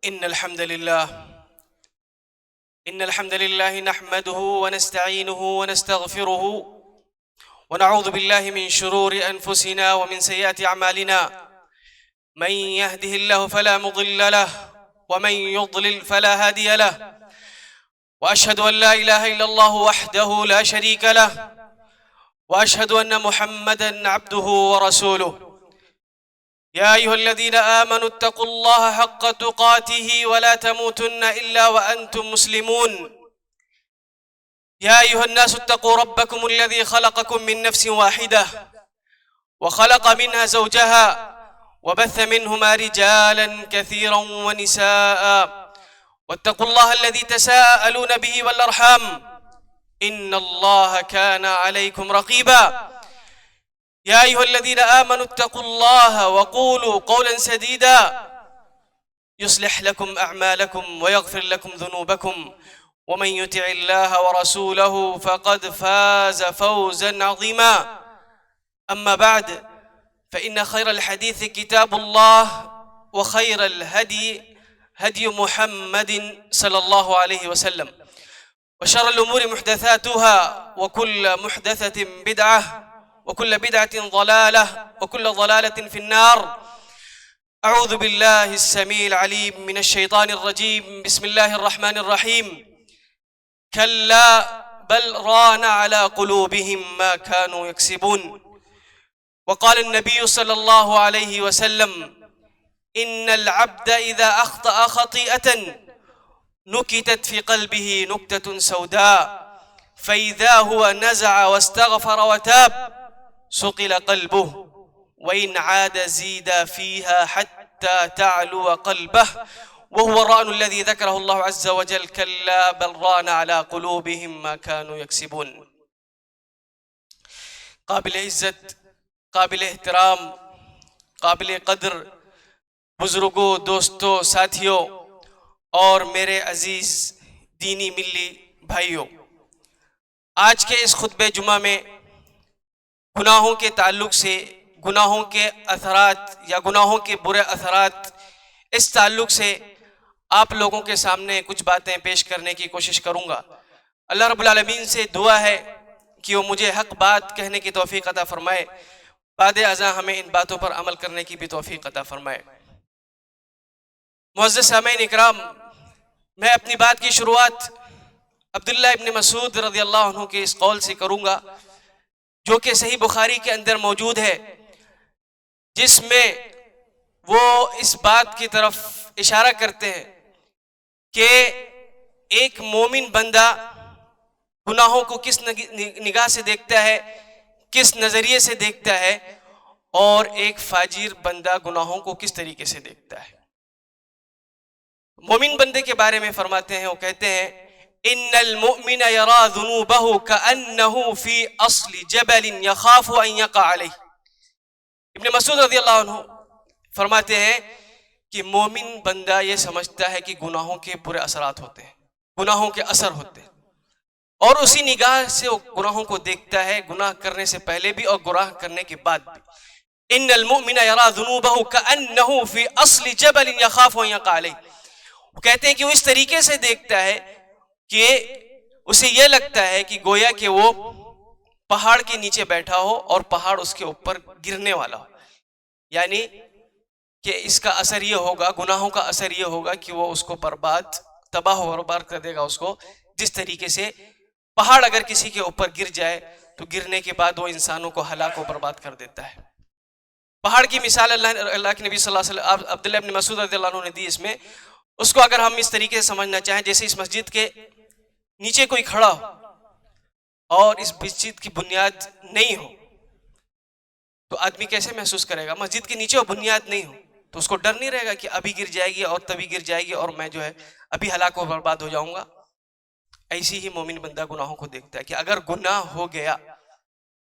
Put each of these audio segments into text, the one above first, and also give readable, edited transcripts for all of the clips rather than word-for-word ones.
إن الحمد لله نحمده ونستعينه ونستغفره ونعوذ بالله من شرور أنفسنا ومن سيئات أعمالنا. من يهده الله فلا مضل له ومن يضلل فلا هادي له، وأشهد أن لا إله إلا الله وحده لا شريك له، وأشهد أن محمدًا عبده ورسوله. يا أيها الذين آمنوا اتقوا الله حق تقاته ولا تموتن إلا وأنتم مسلمون. يا أيها الناس اتقوا ربكم الذي خلقكم من نفس واحدة وخلق منها زوجها وبث منهما رجالا كثيرا ونساء، واتقوا الله الذي تساءلون به والأرحام إن الله كان عليكم رقيبا. يا أيها الذين آمنوا اتقوا الله وقولوا قولا سديدا يصلح لكم أعمالكم ويغفر لكم ذنوبكم، ومن يطع الله ورسوله فقد فاز فوزا عظيما. أما بعد، فإن خير الحديث كتاب الله، وخير الهدي هدي محمد صلى الله عليه وسلم، وشر الأمور محدثاتها، وكل محدثة بدعة، وكل بدعة ضلالة، وكل ضلالة في النار. أعوذ بالله السميع العليم من الشيطان الرجيم. بسم الله الرحمن الرحيم. كلا بل ران على قلوبهم ما كانوا يكسبون. وقال النبي صلى الله عليه وسلم: إن العبد إذا أخطأ خطيئة نكتت في قلبه نكتة سوداء، فإذا هو نزع واستغفر وتاب سقل قلبه، وإن عاد زيد فيها حتى تعلو قلبه، وهو الرأن الذي ذكره الله عز وجل: كلا بل ران على قلوبهم ما كانوا يكسبون. قابل عزت، قابل احترام، قابل قدر بزرگوں، دوستوں، ساتھیوں اور میرے عزیز دینی ملی بھائیوں، آج کے اس خطبہ جمعہ میں گناہوں کے تعلق سے، گناہوں کے اثرات یا گناہوں کے برے اثرات، اس تعلق سے آپ لوگوں کے سامنے کچھ باتیں پیش کرنے کی کوشش کروں گا. اللہ رب العالمین سے دعا ہے کہ وہ مجھے حق بات کہنے کی توفیق عطا فرمائے، بعد ازاں ہمیں ان باتوں پر عمل کرنے کی بھی توفیق عطا فرمائے. معزز سامعین اکرام، میں اپنی بات کی شروعات عبداللہ ابن مسعود رضی اللہ عنہ کے اس قول سے کروں گا جو کہ صحیح بخاری کے اندر موجود ہے، جس میں وہ اس بات کی طرف اشارہ کرتے ہیں کہ ایک مومن بندہ گناہوں کو کس نگاہ سے دیکھتا ہے، کس نظریے سے دیکھتا ہے، اور ایک فاجر بندہ گناہوں کو کس طریقے سے دیکھتا ہے. مومن بندے کے بارے میں فرماتے ہیں، وہ کہتے ہیں: ان المؤمن يرى ذنوبه كأنه في اصل جبل يخاف ان يقع عليه. ابن مسعود رضی اللہ عنہ فرماتے ہیں کہ مومن بندہ یہ سمجھتا ہے کہ گناہوں کے برے اثرات ہوتے ہیں، گناہوں کے اثر ہوتے ہیں، اور اسی نگاہ سے وہ گناہوں کو دیکھتا ہے، گناہ کرنے سے پہلے بھی اور گناہ کرنے کے بعد بھی. ان المؤمن يرى ذنوبه كأنه في اصل جبل يخاف ان يقع عليه. وہ کہتے ہیں کہ وہ اس طریقے سے دیکھتا ہے کہ اسے یہ لگتا ہے کہ گویا کہ وہ پہاڑ کے نیچے بیٹھا ہو اور پہاڑ اس کے اوپر گرنے والا ہو. یعنی کہ اس کا اثر یہ ہوگا، گناہوں کا اثر یہ ہوگا کہ وہ اس کو برباد، تباہ و برباد کر دے گا اس کو. جس طریقے سے پہاڑ اگر کسی کے اوپر گر جائے تو گرنے کے بعد وہ انسانوں کو ہلاک و برباد کر دیتا ہے. پہاڑ کی مثال اللہ کے نبی صلی اللہ علیہ وسلم عبداللہ ابن مسعود رضی اللہ عنہ نے دی. اس میں اس کو اگر ہم اس طریقے سے سمجھنا چاہیں جیسے اس مسجد کے نیچے کوئی کھڑا ہو اور اس مسجد کی بنیاد نہیں ہو تو آدمی کیسے محسوس کرے گا؟ مسجد کے نیچے وہ بنیاد نہیں ہو تو اس کو ڈر نہیں رہے گا کہ ابھی گر جائے گی اور تبھی گر جائے گی اور میں جو ہے ابھی ہلاک و برباد ہو جاؤں گا. ایسی ہی مومن بندہ گناہوں کو دیکھتا ہے کہ اگر گناہ ہو گیا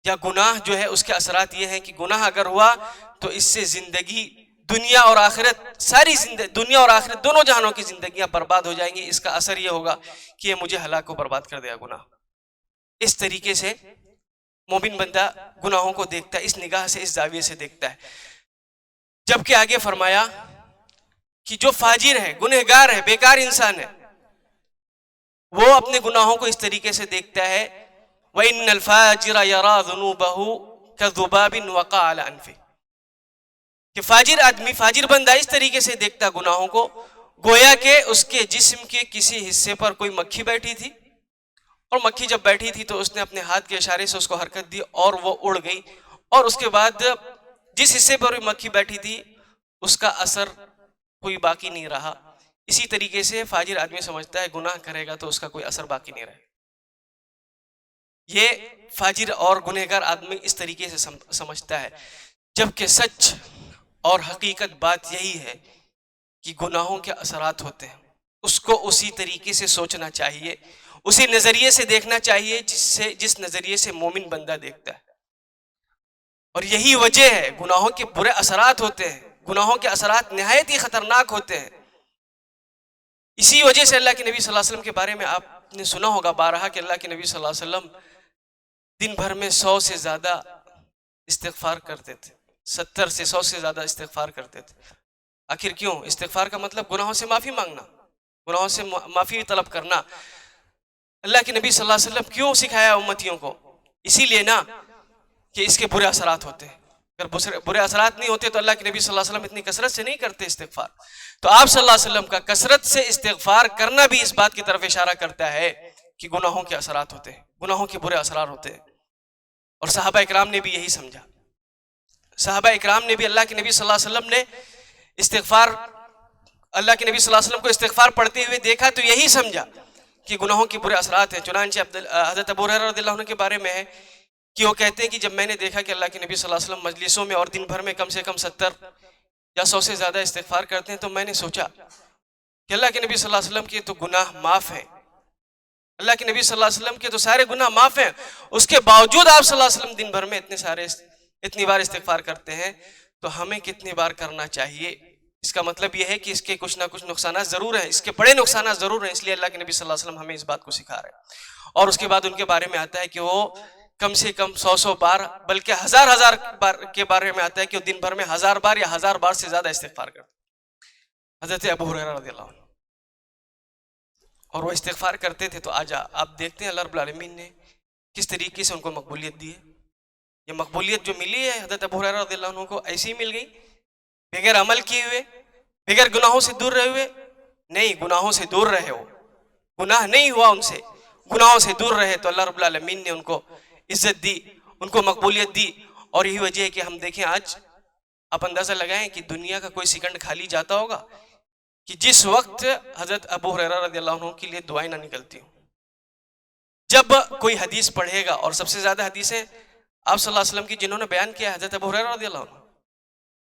یا گناہ جو ہے اس کے اثرات یہ ہیں کہ گناہ اگر ہوا تو اس سے زندگی، دنیا اور آخرت، ساری زندگی، دنیا اور آخرت دونوں جہانوں کی زندگیاں برباد ہو جائیں گی. اس کا اثر یہ ہوگا کہ یہ مجھے ہلاک و برباد کر دے گا گناہ. اس طریقے سے مومن بندہ گناہوں کو دیکھتا ہے، اس نگاہ سے، اس زاویے سے دیکھتا ہے. جبکہ آگے فرمایا کہ جو فاجر ہے، گنہگار ہے، بیکار انسان ہے، وہ اپنے گناہوں کو اس طریقے سے دیکھتا ہے وَإِنَّ الْفَاجِرَ يَرَى ذُنُوبَهُ كَذُبَابٍ وَقَعَ عَلَى أَنْفِهِ، کہ فاجر آدمی، فاجر بندہ اس طریقے سے دیکھتا گناہوں کو گویا کہ اس کے جسم کے کسی حصے پر کوئی مکھی بیٹھی تھی، اور مکھی جب بیٹھی تھی تو اس نے اپنے ہاتھ کے اشارے سے اس کو حرکت دی اور وہ اڑ گئی، اور اس کے بعد جس حصے پر مکھی بیٹھی تھی اس کا اثر کوئی باقی نہیں رہا۔ اسی طریقے سے فاجر آدمی سمجھتا ہے گناہ کرے گا تو اس کا کوئی اثر باقی نہیں رہے۔ یہ فاجر اور گنہگار آدمی اس طریقے سے سمجھتا ہے، جبکہ سچ اور حقیقت بات یہی ہے کہ گناہوں کے اثرات ہوتے ہیں، اس کو اسی طریقے سے سوچنا چاہیے، اسی نظریے سے دیکھنا چاہیے جس نظریے سے مومن بندہ دیکھتا ہے۔ اور یہی وجہ ہے گناہوں کے برے اثرات ہوتے ہیں، گناہوں کے اثرات نہایت ہی خطرناک ہوتے ہیں۔ اسی وجہ سے اللہ کے نبی صلی اللہ علیہ وسلم کے بارے میں آپ نے سنا ہوگا بارہا کہ اللہ کے نبی صلی اللہ علیہ وسلم دن بھر میں 100 سے زیادہ استغفار کرتے تھے، 70 سے 100 سے زیادہ استغفار کرتے تھے۔ آخر کیوں؟ استغفار کا مطلب گناہوں سے معافی مانگنا، گناہوں سے معافی طلب کرنا۔ اللہ کے نبی صلی اللہ علیہ وسلم کیوں سکھایا امتیوں کو؟ اسی لیے نا کہ اس کے برے اثرات ہوتے ہیں۔ اگر برے اثرات نہیں ہوتے تو اللہ کے نبی صلی اللہ علیہ وسلم اتنی کثرت سے نہیں کرتے استغفار۔ تو آپ صلی اللہ علیہ وسلم کا کثرت سے استغفار کرنا بھی اس بات کی طرف اشارہ کرتا ہے کہ گناہوں کے اثرات ہوتے ہیں، گناہوں کے برے اثرات ہوتے ہیں۔ اور صحابہ اکرام نے بھی یہی سمجھا، صحابہ اکرام نے بھی اللہ کے نبی صلی اللہ علیہ وسلم نے استغفار، اللہ کے نبی صلی اللہ علیہ وسلم کو استغفار پڑھتے ہوئے دیکھا تو یہی سمجھا کہ گناہوں کے برے اثرات ہیں۔ چنانچہ حضرت ابو ہریرہ رضی اللہ عنہ کے بارے میں ہے کہ وہ کہتے ہیں کہ جب میں نے دیکھا کہ اللہ کے نبی صلی اللہ علیہ وسلم مجلسوں میں اور دن بھر میں کم سے کم 70 یا 100 سے زیادہ استغفار کرتے ہیں، تو میں نے سوچا کہ اللہ کے نبی صلی اللہ علیہ وسلم کے تو گناہ معاف ہیں، اللہ کے نبی صلی اللہ علیہ وسلم کے تو سارے گناہ معاف ہیں، اس کے باوجود آپ صلی اللہ علیہ وسلم دن بھر میں اتنی بار استغفار کرتے ہیں، تو ہمیں کتنی بار کرنا چاہیے؟ اس کا مطلب یہ ہے کہ اس کے کچھ نہ کچھ نقصانات ضرور ہیں، اس کے بڑے نقصانات ضرور ہیں، اس لیے اللہ کے نبی صلی اللہ علیہ وسلم ہمیں اس بات کو سکھا رہے ہیں۔ اور اس کے بعد ان کے بارے میں آتا ہے کہ وہ کم سے کم 100 بار بلکہ ہزار بار کے بارے میں آتا ہے کہ وہ دن بھر میں 1000 بار یا 1000 بار سے زیادہ استغفار کرتے ہیں، حضرت ابو ہریرہ رضی اللہ عنہ۔ اور وہ استغفار کرتے تھے تو آج آپ دیکھتے ہیں اللہ رب العالمین نے کس طریقے سے ان کو مقبولیت دی ہے۔ یہ مقبولیت جو ملی ہے حضرت ابو ہریرہ رضی اللہ عنہ کو ایسی ہی مل گئی بغیر عمل کیے ہوئے، بغیر گناہوں سے دور رہے ہوئے؟ نہیں، گناہوں سے دور رہے، ہو گناہ نہیں ہوا ان سے، گناہوں سے دور رہے تو اللہ رب العالمین نے ان کو عزت دی، ان کو مقبولیت دی۔ اور یہی وجہ ہے کہ ہم دیکھیں آج آپ اندازہ لگائیں کہ دنیا کا کوئی سیکنڈ خالی جاتا ہوگا کہ جس وقت حضرت ابو ہریرہ رضی اللہ عنہ کے لیے دعائیں نہ نکلتی ہوں۔ جب کوئی حدیث پڑھے گا، اور سب سے زیادہ حدیثیں آپ صلی اللہ علیہ وسلم کی جنہوں نے بیان کیا حضرت ابو ہریرہ رضی اللہ عنہ،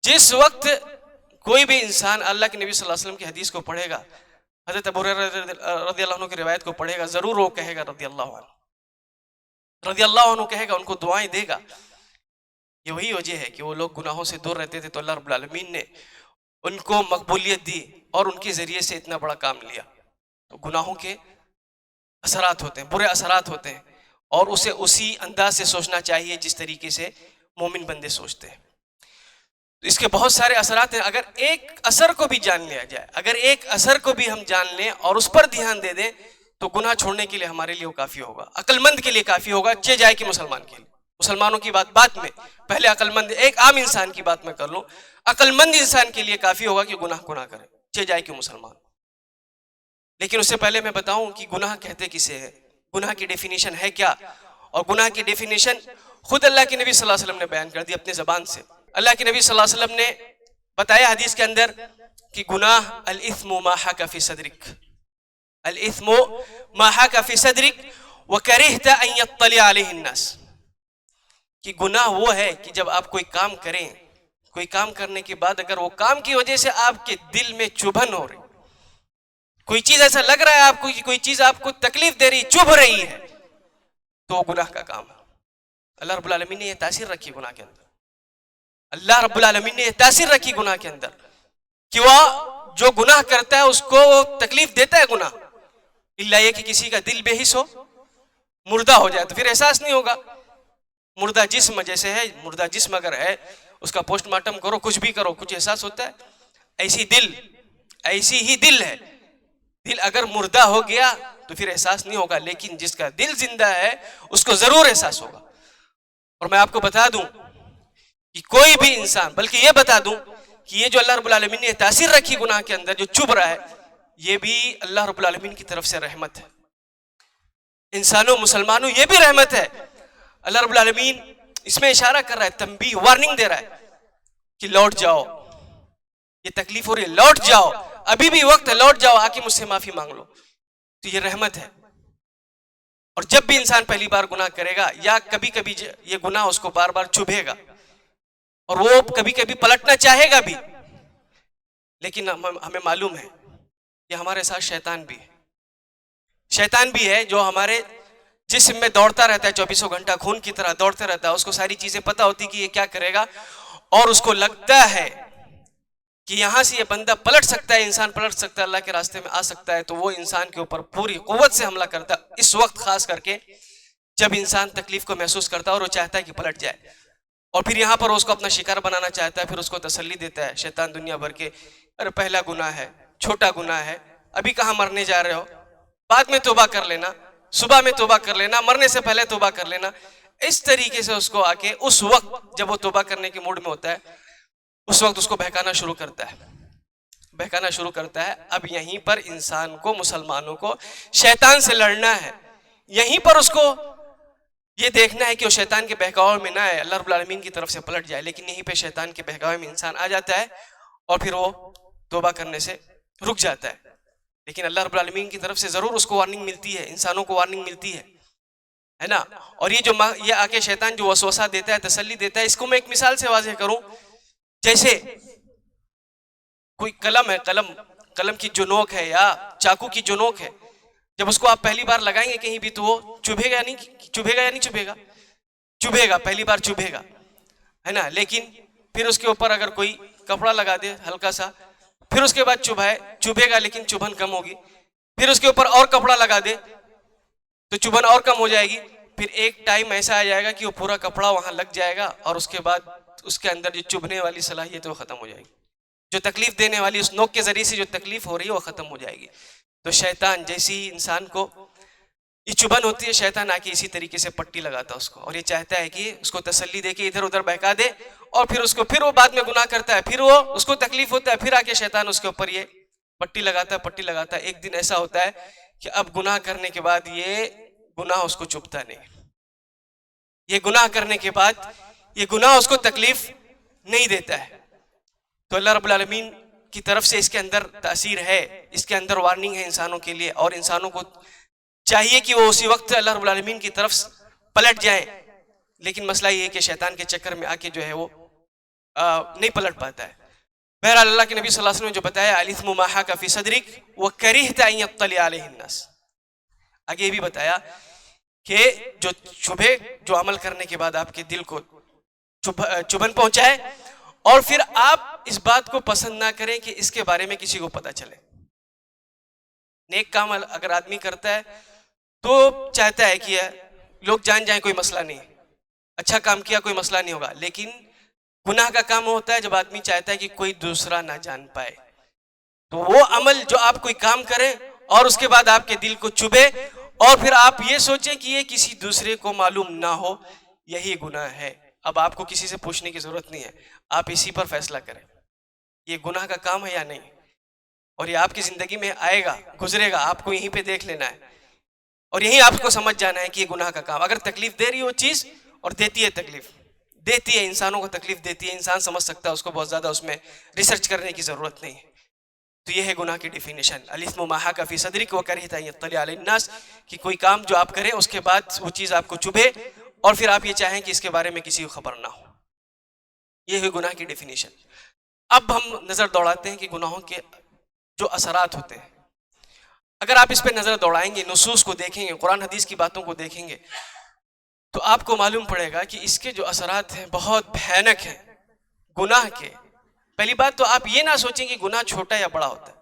جس وقت کوئی بھی انسان اللہ کے نبی صلی اللہ علیہ وسلم کی حدیث کو پڑھے گا، حضرت ابو ہریرہ رضی اللہ عنہ کی روایت کو پڑھے گا، ضرور وہ کہے گا رضی اللہ عنہ، رضی اللہ عنہ کہے گا، ان کو دعائیں دے گا۔ یہ وہی وجہ ہے کہ وہ لوگ گناہوں سے دور رہتے تھے تو اللہ رب العالمین نے ان کو مقبولیت دی اور ان کے ذریعے سے اتنا بڑا کام لیا۔ تو گناہوں کے اثرات ہوتے ہیں، برے اثرات ہوتے ہیں، اور اسے اسی انداز سے سوچنا چاہیے جس طریقے سے مومن بندے سوچتے ہیں۔ تو اس کے بہت سارے اثرات ہیں، اگر ایک اثر کو بھی جان لیا جائے، اگر ایک اثر کو بھی ہم جان لیں اور اس پر دھیان دے دیں تو گناہ چھوڑنے کے لیے ہمارے لیے وہ کافی ہوگا، عقل مند کے لیے کافی ہوگا، چہ جائے کہ مسلمان کے لیے۔ مسلمانوں کی بات میں پہلے عقل مند، ایک عام انسان کی بات میں کر لوں، عقل مند انسان کے لیے کافی ہوگا کہ گناہ کو نہ کرے، چہ جائے کہ مسلمان۔ لیکن اس سے پہلے میں بتاؤں کہ گناہ کہتے کسے ہے، گناہ کی ڈیفینیشن ہے کیا، اور گناہ کی ڈیفینیشن خود اللہ کے نبی صلی اللہ علیہ وسلم نے بیان کر دی اپنے زبان سے۔ اللہ کے نبی صلی اللہ علیہ وسلم نے بتایا حدیث کے اندر کہ گناہ الاثم ما حک فی صدرک، الاثم ما حک فی صدرک وکرہت ان یطلع علیہ الناس، کہ گناہ وہ ہے کہ جب آپ کوئی کام کریں، کوئی کام کرنے کے بعد اگر وہ کام کی وجہ سے آپ کے دل میں چبھن ہو رہی، کوئی چیز ایسا لگ رہا ہے آپ کو کہ کوئی چیز آپ کو تکلیف دے رہی، چبھ رہی ہے، تو وہ گناہ کا کام ہے۔ اللہ رب العالمین نے یہ تاثیر رکھی گناہ کے اندر، اللہ رب العالمین نے یہ تاثیر رکھی گناہ کے اندر کہ وہ جو گناہ کرتا ہے اس کو تکلیف دیتا ہے گناہ، اللہ یہ کہ کسی کا دل بے حس ہو، مردہ ہو جائے تو پھر احساس نہیں ہوگا۔ مردہ جسم جیسے ہے، مردہ جسم اگر ہے اس کا پوسٹ مارٹم کرو، کچھ بھی کرو، کچھ احساس ہوتا ہے؟ ایسی دل ایسی ہی دل ہے. دل اگر مردہ ہو گیا تو پھر احساس نہیں ہوگا، لیکن جس کا دل زندہ ہے اس کو ضرور احساس ہوگا. اور میں آپ کو بتا دوں کہ کوئی بھی انسان، بلکہ یہ بتا دوں کہ یہ جو اللہ رب العالمین نے تاثیر رکھی گناہ کے اندر جو چبھ رہا ہے، یہ بھی اللہ رب العالمین کی طرف سے رحمت ہے. انسانوں مسلمانوں یہ بھی رحمت ہے. اللہ رب العالمین اس میں اشارہ کر رہا ہے، تنبیہ، وارننگ دے رہا ہے کہ لوٹ جاؤ، یہ تکلیف ہو رہی ہے، لوٹ جاؤ، ابھی بھی وقت ہے، لوٹ جاؤ، آ کے مجھ سے معافی مانگ لو. تو یہ رحمت ہے. اور جب بھی انسان پہلی بار گناہ کرے گا یا کبھی کبھی یہ گناہ اس کو بار بار چبھے گا اور وہ کبھی کبھی پلٹنا چاہے گا بھی، لیکن ہمیں معلوم ہے کہ ہمارے ساتھ شیطان بھی ہے. شیطان بھی ہے جو ہمارے جسم میں دوڑتا رہتا ہے، 24 گھنٹہ خون کی طرح دوڑتا رہتا ہے. اس کو ساری چیزیں پتہ ہوتی کہ یہ کیا کرے گا، اور اس کو لگتا ہے کہ یہاں سے یہ بندہ پلٹ سکتا ہے، انسان پلٹ سکتا ہے، اللہ کے راستے میں آ سکتا ہے. تو وہ انسان کے اوپر پوری قوت سے حملہ کرتا ہے اس وقت، خاص کر کے جب انسان تکلیف کو محسوس کرتا ہے اور وہ چاہتا ہے کہ پلٹ جائے. اور پھر یہاں پر اس کو اپنا شکار بنانا چاہتا ہے، پھر اس کو تسلی دیتا ہے شیطان دنیا بھر کے، ارے پہلا گناہ ہے، چھوٹا گناہ ہے، ابھی کہاں مرنے جا رہے ہو، بعد میں توبہ کر لینا، صبح میں توبہ کر لینا، مرنے سے پہلے توبہ کر لینا. اس طریقے سے اس کو آ کے اس وقت جب وہ توبہ کرنے کے موڈ میں ہوتا ہے، اس وقت اس کو بہکانا شروع کرتا ہے. اب یہیں پر انسان کو، مسلمانوں کو شیطان سے لڑنا ہے. یہیں پر اس کو یہ دیکھنا ہے کہ وہ شیطان کے بہکاؤ میں نہ آئے، اللہ رب العالمین کی طرف سے پلٹ جائے. لیکن یہیں پہ شیطان کے بہکاؤ میں انسان آ جاتا ہے اور پھر وہ توبہ کرنے سے رک جاتا ہے. لیکن اللہ رب العالمین کی طرف سے ضرور اس کو وارننگ ملتی ہے، انسانوں کو وارننگ ملتی ہے نا. اور یہ آ کے شیطان جو وسوسہ دیتا ہے، تسلی دیتا ہے، اس کو میں ایک مثال سے واضح کروں. جیسے کوئی قلم ہے، قلم کی جو نوک ہے یا چاقو کی جو نوک ہے، جب اس کو آپ پہلی بار لگائیں گے کہیں بھی تو وہ چبھے گا یا نہیں چبھے گا، پہلی بار چبھے گا، ہے نا. لیکن پھر اس کے اوپر اگر کوئی کپڑا لگا دے ہلکا سا، پھر اس کے بعد چبھے گا لیکن چبھن کم ہوگی. پھر اس کے اوپر اور کپڑا لگا دے تو چبھن اور کم ہو جائے گی. پھر ایک ٹائم ایسا آ جائے گا کہ وہ پورا کپڑا وہاں لگ جائے گا اور اس کے بعد اس کے اندر جو چبھنے والی صلاحیت ہے وہ ختم ہو جائے گی. جو تکلیف دینے والی اس نوک کے ذریعے سے جو تکلیف ہو رہی ہے وہ ختم ہو جائے گی. تو شیطان جیسی ہی انسان کو یہ چبھن ہوتی ہے، شیطان آ کے اسی طریقے سے پٹی لگاتا ہے اس کو، اور یہ چاہتا ہے کہ اس کو تسلی دے کے ادھر ادھر بہکا دے، اور پھر وہ بعد میں گناہ کرتا ہے، پھر وہ اس کو تکلیف ہوتا ہے، پھر آ کے شیطان اس کے اوپر یہ پٹی لگاتا ہے. ایک دن ایسا ہوتا ہے کہ اب گناہ کرنے کے بعد یہ گناہ اس کو چبھتا نہیں، یہ گناہ کرنے کے بعد یہ گناہ اس کو تکلیف نہیں دیتا ہے. تو اللہ رب العالمین کی طرف سے اس کے اندر تاثیر ہے، اس کے اندر وارننگ ہے انسانوں کے لیے، اور انسانوں کو چاہیے کہ وہ اسی وقت اللہ رب العالمین کی طرف پلٹ جائیں. لیکن مسئلہ یہ ہے کہ شیطان کے چکر میں آ کے جو ہے وہ نہیں پلٹ پاتا ہے. بہرحال اللہ کے نبی صلی اللہ علیہ وسلم نے جو بتایا، الاثم ما حاک فی صدرک وکرہت ان یطلع علیہ الناس، آگے یہ بھی بتایا کہ جو چبھے، جو عمل کرنے کے بعد آپ کے دل کو چبھن پہنچائے، اور پھر آپ اس بات کو پسند نہ کریں کہ اس کے بارے میں کسی کو پتہ چلے. نیک کام اگر آدمی کرتا ہے تو چاہتا ہے کہ لوگ جان جائیں، کوئی مسئلہ نہیں، اچھا کام کیا کوئی مسئلہ نہیں ہوگا. لیکن گناہ کا کام ہوتا ہے جب آدمی چاہتا ہے کہ کوئی دوسرا نہ جان پائے. تو وہ عمل جو آپ کوئی کام کریں اور اس کے بعد آپ کے دل کو چبھے اور پھر آپ یہ سوچیں کہ یہ کسی دوسرے کو معلوم نہ ہو، یہی گناہ ہے. اب آپ کو کسی سے پوچھنے کی ضرورت نہیں ہے، آپ اسی پر فیصلہ کریں یہ گناہ کا کام ہے یا نہیں. اور یہ آپ کی زندگی میں آئے گا، گزرے گا، آپ کو یہیں پہ دیکھ لینا ہے اور یہیں آپ کو سمجھ جانا ہے کہ یہ گناہ کا کام. اگر تکلیف دے رہی ہے وہ چیز، اور دیتی ہے، تکلیف دیتی ہے، انسانوں کو تکلیف دیتی ہے، انسان سمجھ سکتا ہے اس کو، بہت زیادہ اس میں ریسرچ کرنے کی ضرورت نہیں ہے. تو یہ ہے گناہ کی ڈیفینیشن، الاثم ما حاک فی صدرک وکرہت ان یطلع علیہ الناس، کہ کوئی کام جو آپ کریں اس کے بعد وہ چیز آپ کو چبھے اور پھر آپ یہ چاہیں کہ اس کے بارے میں کسی کو خبر نہ ہو. یہ ہے گناہ کی ڈیفینیشن. اب ہم نظر دوڑاتے ہیں کہ گناہوں کے جو اثرات ہوتے ہیں. اگر آپ اس پہ نظر دوڑائیں گے، نصوص کو دیکھیں گے، قرآن حدیث کی باتوں کو دیکھیں گے، تو آپ کو معلوم پڑے گا کہ اس کے جو اثرات ہیں بہت بھیانک ہیں گناہ کے. پہلی بات تو آپ یہ نہ سوچیں کہ گناہ چھوٹا یا بڑا ہوتا ہے،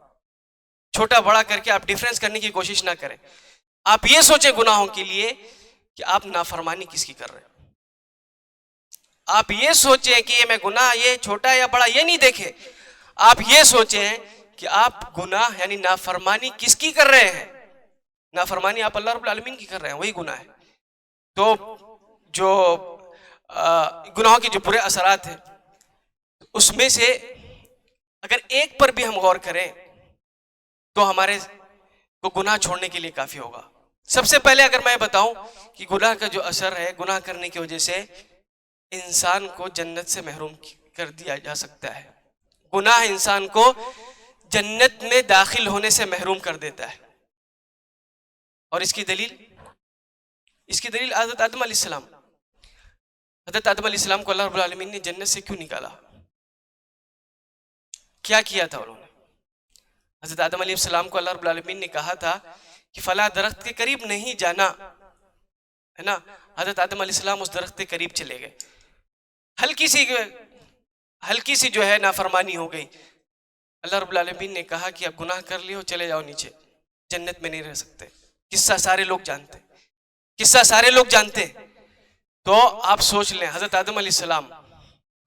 چھوٹا بڑا کر کے آپ ڈیفرنس کرنے کی کوشش نہ کریں. آپ یہ سوچیں گناہوں کے لیے کہ آپ نافرمانی کس کی کر رہے ہیں. آپ یہ سوچیں کہ یہ میں گناہ یہ چھوٹا یا بڑا یہ نہیں دیکھیں، آپ یہ سوچیں کہ آپ گناہ یعنی نافرمانی کس کی کر رہے ہیں؟ نافرمانی آپ اللہ رب العالمین کی کر رہے ہیں، وہی گناہ ہے. تو جو گناہوں کے جو برے اثرات ہیں اس میں سے اگر ایک پر بھی ہم غور کریں تو ہمارے کو گناہ چھوڑنے کے لیے کافی ہوگا. سب سے پہلے اگر میں بتاؤں کہ گناہ کا جو اثر ہے، گناہ کرنے کی وجہ سے انسان کو جنت سے محروم کر دیا جا سکتا ہے. گناہ انسان کو جنت میں داخل ہونے سے محروم کر دیتا ہے. اور اس کی دلیل حضرت آدم علیہ السلام. حضرت آدم علیہ السلام کو اللہ رب العالمین نے جنت سے کیوں نکالا؟ کیا کیا تھا انہوں نے؟ حضرت آدم علیہ السلام کو اللہ رب العالمین نے کہا تھا کہ فلاں درخت کے قریب نہیں جانا، ہے نا. حضرت آدم علیہ السلام اس درخت کے قریب چلے گئے، ہلکی سی جو ہے نافرمانی ہو گئی. اللہ رب العالمین نے کہا کہ اب گناہ کر لیے ہو، چلے جاؤ نیچے، جنت میں نہیں رہ سکتے. قصہ سارے لوگ جانتے. تو آپ سوچ لیں، حضرت آدم علیہ السلام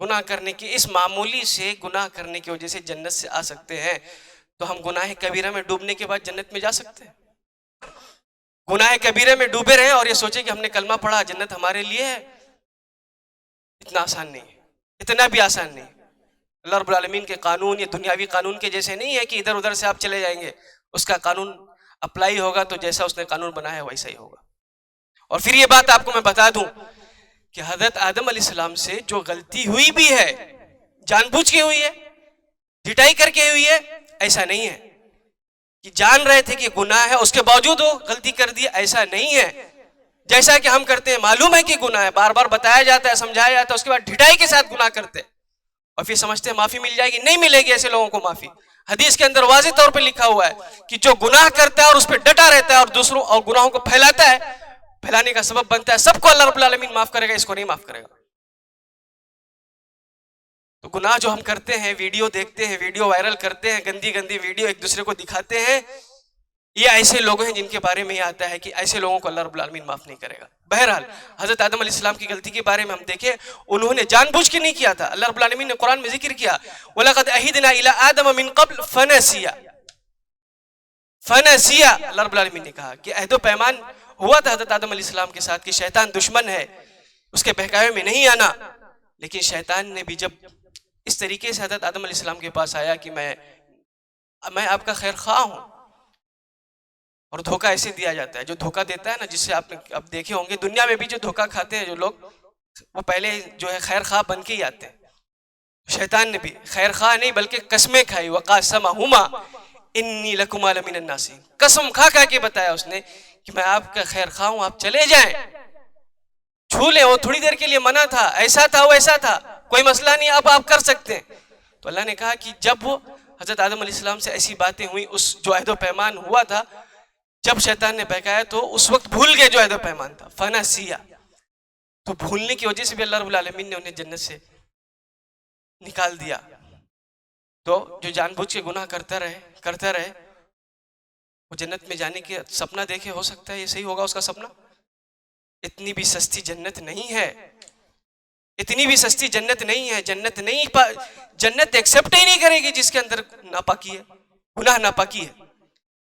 گناہ کرنے کی اس معمولی سے گناہ کرنے کی وجہ سے جنت سے آ سکتے ہیں، تو ہم گناہ کبیرہ میں ڈوبنے کے بعد جنت میں جا سکتے ہیں؟ گناہ کبیرہ میں ڈوبے رہیں اور یہ سوچیں کہ ہم نے کلمہ پڑھا جنت ہمارے لیے ہے، اتنا آسان نہیں ہے، اتنا بھی آسان نہیں. اللہ رب العالمین کے قانون یہ دنیاوی قانون کے جیسے نہیں ہے کہ ادھر ادھر سے آپ چلے جائیں گے. اس کا قانون اپلائی ہوگا تو جیسا اس نے قانون بنایا ہے ویسا ہی ہوگا. اور پھر یہ بات آپ کو میں بتا دوں کہ حضرت آدم علیہ السلام سے جو غلطی ہوئی بھی ہے، جان بوجھ کے ہوئی ہے، ڈھٹائی کر کے ہوئی ہے، ایسا نہیں ہے کہ جان رہے تھے کہ گناہ ہے اس کے باوجود وہ غلطی کر دی، ایسا نہیں ہے. جیسا کہ ہم کرتے ہیں، معلوم ہے کہ گناہ ہے، بار بار بتایا جاتا ہے، سمجھایا جاتا ہے، اس کے بعد ڈھٹائی کے ساتھ گناہ کرتے اور پھر سمجھتے ہیں معافی مل جائے گی. نہیں ملے گی ایسے لوگوں کو معافی. حدیث کے اندر واضح طور پہ لکھا ہوا ہے کہ جو گناہ کرتا ہے اور اس پہ ڈٹا رہتا ہے اور دوسروں اور گناہوں کو پھیلاتا ہے، پھیلانے کا سبب بنتا ہے، سب کو اللہ رب العالمین معاف کرے گا، اس کو نہیں معاف کرے گا. تو گناہ جو ہم کرتے ہیں، ویڈیو دیکھتے ہیں، ویڈیو وائرل کرتے ہیں، گندی گندی ویڈیو ایک دوسرے کو دکھاتے ہیں، یہ ایسے لوگ ہیں جن کے بارے میں یہ آتا ہے کہ ایسے لوگوں کو اللہ رب العالمین معاف نہیں کرے گا. بہرحال حضرت آدم علیہ السلام کی غلطی کے بارے میں ہم دیکھیں، انہوں نے جان بوجھ کے نہیں کیا تھا. اللہ رب العالمین نے قرآن میں ذکر کیا، وَلَقَدْ أَهِدْنَا إِلَىٰ آدَمَ مِن قَبْلُ فَنَسِيَ. اللہ رب العالمین نے کہا کہ عہد و پیمان ہوا تھا حضرت آدم علیہ السلام کے ساتھ کہ شیطان دشمن ہے، اس کے بہکاوے میں نہیں آنا. لیکن شیطان نے بھی جب اس طریقے سے حضرت آدم علیہ السلام کے پاس آیا کہ میں آپ کا خیر خواہ ہوں، اور دھوکہ ایسے دیا جاتا ہے، جو دھوکہ دیتا ہے نا، جس سے آپ نے اب دیکھے ہوں گے دنیا میں بھی جو دھوکہ کھاتے ہیں جو لوگ، وہ پہلے جو ہے خیر خواہ بن کے ہی آتے ہیں. شیطان نے بھی خیر خواہ نہیں بلکہ قسمیں کھائی، وَقَاسَمَهُمَا إِنِّي لَكُمَا لَمِنَ النَّاصِحِينَ. قسم کھا کے بتایا اس نے کہ میں آپ کا خیر خواہ ہوں، آپ چلے جائیں، چھو لیں. وہ تھوڑی دیر کے لیے منع تھا، ایسا تھا ویسا تھا، کوئی مسئلہ نہیں، اب آپ کر سکتے ہیں. تو اللہ نے کہا کہ جب وہ حضرت آدم علیہ السلام سے ایسی باتیں ہوئیں، اس جو عہد و پیمان ہوا تھا، جب شیطان نے بہکایا تو اس وقت بھول گئے جو عہد و پیمان تھا. فنسیا. تو بھولنے کی وجہ سے بھی اللہ رب العالمین نے انہیں جنت سے نکال دیا. تو جو جان بوجھ کے گناہ کرتا رہے وہ جنت میں جانے کے سپنا دیکھے، ہو سکتا ہے یہ صحیح ہوگا اس کا سپنا. اتنی بھی سستی جنت نہیں ہے، اتنی بھی سستی جنت نہیں ہے. جنت ایکسپٹ ہی نہیں کرے گی جس کے اندر ناپاکی ہے، گناہ ناپاکی ہے.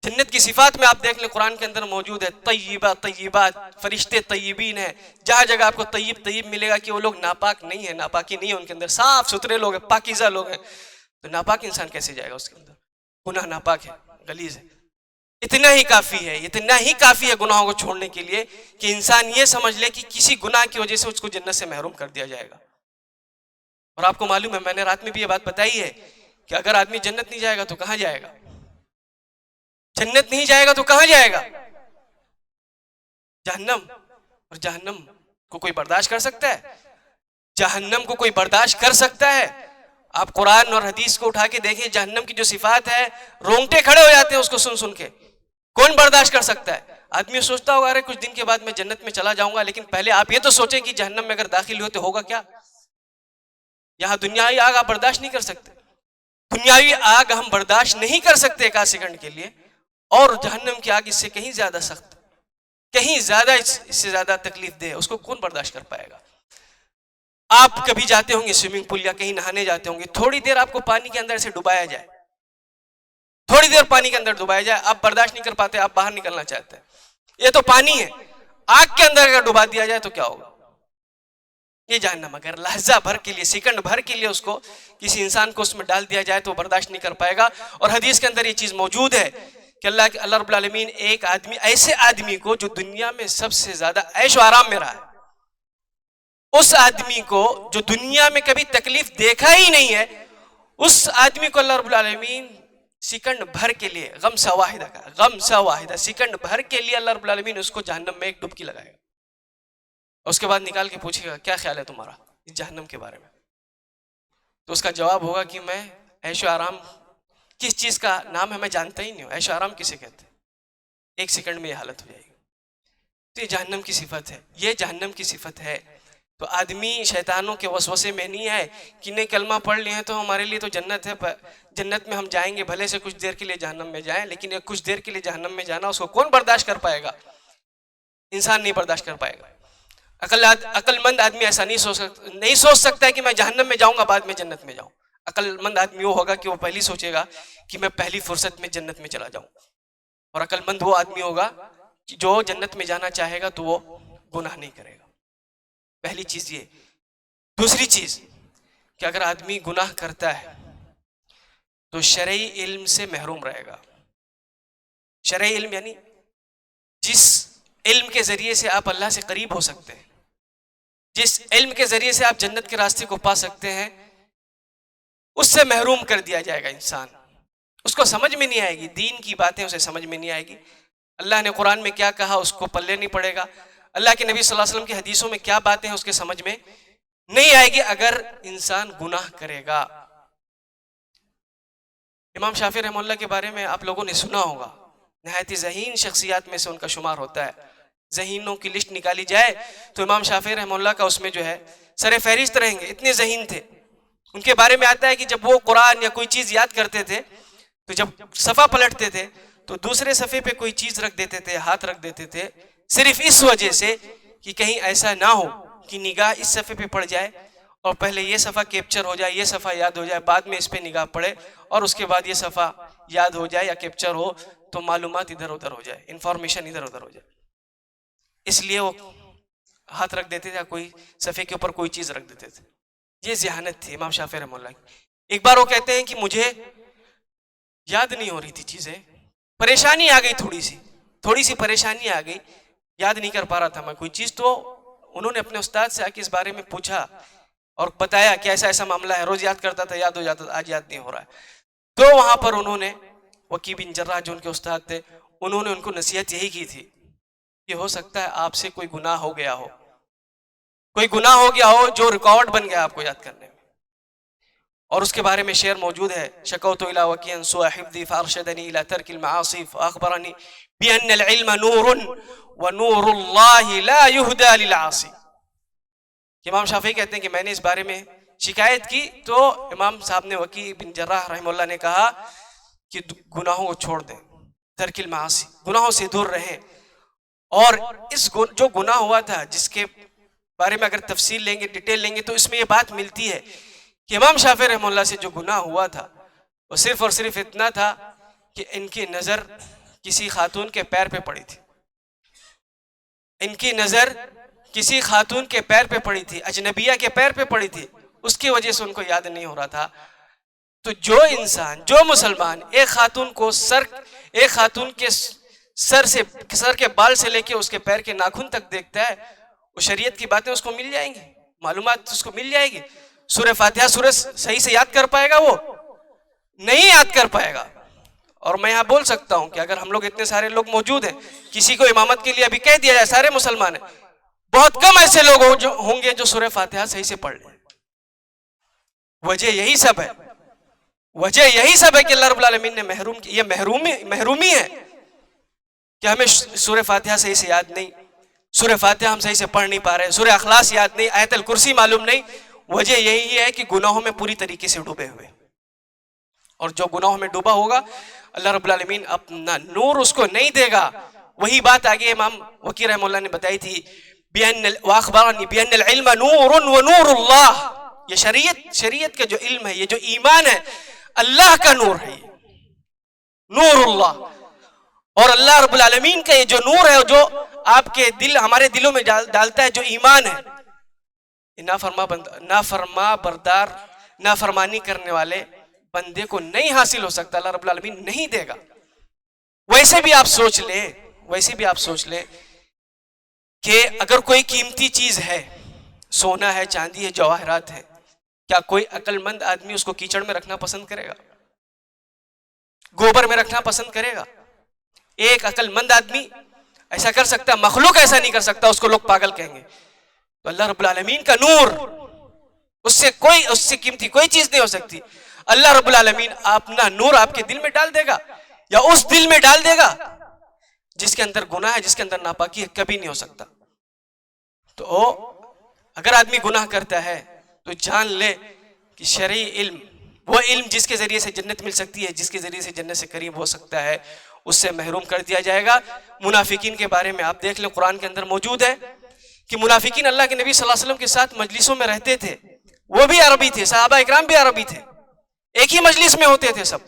جنت کی صفات میں آپ دیکھ لیں، قرآن کے اندر موجود ہے، طیبہ طیبات، فرشتے طیبین ہیں. جہاں جگہ آپ کو طیب ملے گا کہ وہ لوگ ناپاک نہیں ہیں، ناپاکی نہیں ہے ان کے اندر، صاف ستھرے لوگ ہیں، پاکیزہ لوگ ہیں. تو ناپاک انسان کیسے جائے گا اس کے اندر؟ گناہ ناپاک ہے، غلیظ ہے. اتنا ہی کافی ہے گناہوں کو چھوڑنے کے لیے کہ انسان یہ سمجھ لے کہ کسی گناہ کی وجہ سے اس کو جنت سے محروم کر دیا جائے گا. اور آپ کو معلوم ہے، میں نے رات میں بھی یہ بات بتائی ہے کہ اگر آدمی جنت نہیں جائے گا تو کہاں جائے گا؟ جنت نہیں جائے گا تو کہاں جائے گا؟ جہنم. اور جہنم کو کوئی برداشت کر سکتا ہے؟ جہنم کو کوئی برداشت کر سکتا ہے؟ آپ قرآن اور حدیث کو اٹھا کے دیکھیں، جہنم کی جو صفات ہے، رونگٹے کھڑے ہو جاتے ہیں اس کو سن کے. کون برداشت کر سکتا ہے؟ آدمی سوچتا ہوگا ارے کچھ دن کے بعد میں جنت میں چلا جاؤں گا، لیکن پہلے آپ یہ تو سوچیں کہ جہنم میں اگر داخل ہوئے تو ہوگا کیا. یہاں دنیاوی آگ آپ برداشت نہیں کر سکتے، دنیاوی آگ ہم برداشت نہیں کر سکتے ایک آدھ سیکنڈ کے لیے، اور جہنم کی آگ اس سے کہیں زیادہ سخت، کہیں زیادہ اس سے زیادہ تکلیف دہ، اس کو کون برداشت کر پائے گا؟ آپ کبھی جاتے ہوں گے سوئمنگ پول یا کہیں نہانے جاتے ہوں گے، تھوڑی دیر آپ کو پانی کے اندر سے ڈبایا جائے، تھوڑی دیر پانی کے اندر ڈبایا جائے، آپ برداشت نہیں کر پاتے، آپ باہر نکلنا چاہتے ہیں. یہ تو پانی ہے، آگ کے اندر اگر ڈبا دیا جائے تو کیا ہوگا؟ یہ جہنم. اگر لحظہ بھر کے لیے، سیکنڈ بھر کے لیے اس کو، کسی انسان کو اس میں ڈال دیا جائے تو برداشت نہیں کر پائے گا. اور حدیث کے اندر یہ چیز موجود ہے کہ اللہ رب العالمین ایک آدمی، ایسے آدمی کو جو دنیا میں سب سے زیادہ عیش و آرام میں رہا ہے، اس آدمی کو جو دنیا میں کبھی تکلیف دیکھا ہی نہیں ہے، اس آدمی کو اللہ رب العالمین سیکنڈ بھر کے لیے، غمسہ واحدہ کا، غمسہ واحدہ، سیکنڈ بھر کے لیے اللہ رب العالمین اس کو جہنم میں ایک ڈبکی لگائے گا. اس کے بعد نکال کے پوچھے گا کیا خیال ہے تمہارا اس جہنم کے بارے میں؟ تو اس کا جواب ہوگا کہ میں عیش و آرام کس چیز کا نام ہے میں جانتا ہی نہیں ہوں، عیش و آرام کسے کہتے ہیں؟ ایک سیکنڈ میں یہ حالت ہو جائے گی. تو یہ جہنم کی صفت ہے، یہ جہنم کی صفت ہے. تو آدمی شیطانوں کے وسوسے میں نہیں آئے کہ نہیں کلمہ پڑھ لیے ہیں تو ہمارے لیے تو جنت ہے، جنت میں ہم جائیں گے، بھلے سے کچھ دیر کے لیے جہنم میں جائیں، لیکن یہ کچھ دیر کے لیے جہنم میں جانا اس کو کون برداشت کر پائے گا؟ انسان نہیں برداشت کر پائے گا. عقل مند آدمی ایسا نہیں سوچ سکتا ہے کہ میں جہنم میں جاؤں گا بعد میں جنت میں جاؤں. عقل مند آدمی وہ ہوگا کہ وہ پہلی سوچے گا کہ میں پہلی فرصت میں جنت میں چلا جاؤں. اور عقل مند وہ آدمی ہوگا کہ جو جنت میں جانا چاہے گا تو وہ گناہ نہیں کرے گا. پہلی چیز یہ. دوسری چیز کہ اگر آدمی گناہ کرتا ہے تو شرعی علم سے محروم رہے گا. شرعی علم یعنی جس علم کے ذریعے سے آپ اللہ سے قریب ہو سکتے ہیں، جس علم کے ذریعے سے آپ جنت کے راستے کو پا سکتے ہیں، اس سے محروم کر دیا جائے گا انسان. اس کو سمجھ میں نہیں آئے گی، دین کی باتیں اسے سمجھ میں نہیں آئے گی. اللہ نے قرآن میں کیا کہا اس کو پلے نہیں پڑے گا. اللہ کے نبی صلی اللہ علیہ وسلم کی حدیثوں میں کیا باتیں ہیں اس کے سمجھ میں نہیں آئے گی اگر انسان گناہ کرے گا. امام شافعی رحمہ اللہ کے بارے میں آپ لوگوں نے سنا ہوگا، نہایت ذہین شخصیات میں سے ان کا شمار ہوتا ہے. ذہینوں کی لسٹ نکالی جائے تو امام شافعی رحمہ اللہ کا اس میں جو ہے سر فہرست رہیں گے. اتنے ذہین تھے. ان کے بارے میں آتا ہے کہ جب وہ قرآن یا کوئی چیز یاد کرتے تھے تو جب صفحہ پلٹتے تھے تو دوسرے صفحے پہ کوئی چیز رکھ دیتے تھے، ہاتھ رکھ دیتے تھے، صرف اس وجہ سے کہ کہیں ایسا نہ ہو کہ نگاہ اس صفحے پہ پڑ جائے اور پہلے یہ صفحہ کیپچر ہو جائے، یہ صفحہ یاد ہو جائے، بعد میں اس پہ نگاہ پڑے اور اس کے بعد یہ صفحہ یاد ہو جائے یا کیپچر ہو تو معلومات ادھر ادھر ہو جائے، انفارمیشن ادھر ادھر ہو جائے. اس لیے وہ ہاتھ رکھ دیتے تھے یا کوئی صفحے کے اوپر کوئی چیز رکھ دیتے تھے. یہ ذہانت تھی امام شافعی رحمہ اللہ کی. ایک بار وہ کہتے ہیں کہ مجھے یاد نہیں ہو رہی تھی چیزیں، پریشانی آ گئی، تھوڑی سی پریشانی آ گئی، یاد نہیں کر پا رہا تھا میں کوئی چیز. تو انہوں نے اپنے استاد سے آ کے اس بارے میں پوچھا اور بتایا کہ ایسا ایسا معاملہ ہے. روز یاد کرتا تھا، یاد ہو جاتا تھا، آج یاد نہیں ہو رہا ہے. تو وہاں پر انہوں نے وکی بن جراح جو ان کے استاد تھے، انہوں نے ان کو نصیحت یہی کی تھی کہ ہو سکتا ہے آپ سے کوئی گناہ ہو گیا ہو، کوئی گناہ ہو گیا ہو جو ریکارڈ بن گیا آپ کو یاد کرنے میں. اور اس کے بارے میں شعر موجود ہے، شکوت الی وکیع سوء حفظی فارشدنی الی ترک المعاصی فاخبرنی بان العلم نور ونور اللہ لا یہدی للعاصی. امام شافعی کہتے ہیں کہ میں نے اس بارے میں شکایت کی تو امام صاحب نے، وکی بن جراح رحمہ اللہ نے کہا کہ گناہوں کو چھوڑ دیں، ترک المعاصی، گناہوں سے دور رہیں. اور اس جو گناہ ہوا تھا جس کے بارے میں اگر تفصیل لیں گے، ڈیٹیل لیں گے تو اس میں یہ بات ملتی ہے کہ امام شافعی رحمہ اللہ سے جو گناہ ہوا تھا وہ صرف اور صرف اتنا تھا کہ ان کی نظر کسی خاتون کے پیر پہ پڑی تھی. ان کی نظر کسی خاتون کے پیر پہ پڑی تھی، اجنبیہ کے پیر پہ پڑی تھی، اس کی وجہ سے ان کو یاد نہیں ہو رہا تھا. تو جو انسان، جو مسلمان ایک خاتون کے سر کے بال سے لے کے اس کے پیر کے ناخن تک دیکھتا ہے، وہ شریعت کی باتیں اس کو مل جائیں گی، معلومات اس کو مل جائے گی. سورہ فاتحہ سورہ صحیح سے یاد کر پائے گا؟ وہ نہیں یاد کر پائے گا. اور میں یہاں بول سکتا ہوں کہ اگر ہم لوگ اتنے سارے لوگ موجود ہیں، کسی کو امامت کے لیے ابھی کہہ دیا جائے سارے مسلمان ہیں، بہت کم ایسے لوگ ہوں گے جو سورہ فاتحہ صحیح سے پڑھ لیں. وجہ یہی سب ہے کہ اللہ رب العالمین نے محروم کی. یہ محرومی ہے کہ ہمیں سورہ فاتحہ صحیح سے یاد نہیں، سورہ فاتحہ ہم صحیح سے پڑھ نہیں پا رہے، سورہ اخلاص یاد نہیں، آیت الکرسی معلوم نہیں. وجہ یہی ہے کہ گناہوں میں پوری طریقے سے ڈوبے ہوئے. اور جو گناہوں میں ڈوبا ہوگا اللہ رب العالمین اپنا نور اس کو نہیں دے گا. وہی بات آگے امام وکی رحمہ اللہ نے بتائی تھی، وَأَخْبَرَنِي بِأَنَّ الْعِلْمَ نُورٌ وَنُورُ اللَّهِ. یہ شریعت کا جو علم ہے، یہ جو ایمان ہے، اللہ کا نور ہے. نور اللہ. اور اللہ رب العالمین کا یہ جو نور ہے جو آپ کے دل ہمارے دلوں میں ڈالتا ہے جو ایمان ہے, نافرما بردار نافرمانی کرنے والے بندے کو نہیں حاصل ہو سکتا, اللہ رب العالمین نہیں دے گا. ویسے بھی آپ سوچ لیں کہ اگر کوئی قیمتی چیز ہے, سونا ہے, چاندی ہے, جواہرات ہے, کیا کوئی عقل مند آدمی اس کو کیچڑ میں رکھنا پسند کرے گا؟ گوبر میں رکھنا پسند کرے گا؟ ایک عقل مند آدمی ایسا کر سکتا ہے, مخلوق ایسا نہیں کر سکتا, اس کو لوگ پاگل کہیں گے. تو اللہ رب العالمین کا نور, اس سے قیمتی کوئی چیز نہیں ہو سکتی. اللہ رب العالمین اپنا نور آپ کے دل میں ڈال دے گا, یا اس دل میں ڈال دے گا جس کے اندر گناہ ہے, جس کے اندر ناپاکی ہے, کبھی نہیں ہو سکتا. تو اگر آدمی گناہ کرتا ہے تو جان لے کہ شرعی علم, وہ علم جس کے ذریعے سے جنت مل سکتی ہے, جس کے ذریعے سے جنت سے قریب ہو سکتا ہے, اس سے محروم کر دیا جائے گا. منافقین کے بارے میں آپ دیکھ لیں, قرآن کے اندر موجود ہے کہ منافقین اللہ کے نبی صلی اللہ علیہ وسلم کے ساتھ مجلسوں میں رہتے تھے, وہ بھی عربی تھے, صحابہ اکرام بھی عربی تھے, ایک ہی مجلس میں ہوتے تھے سب.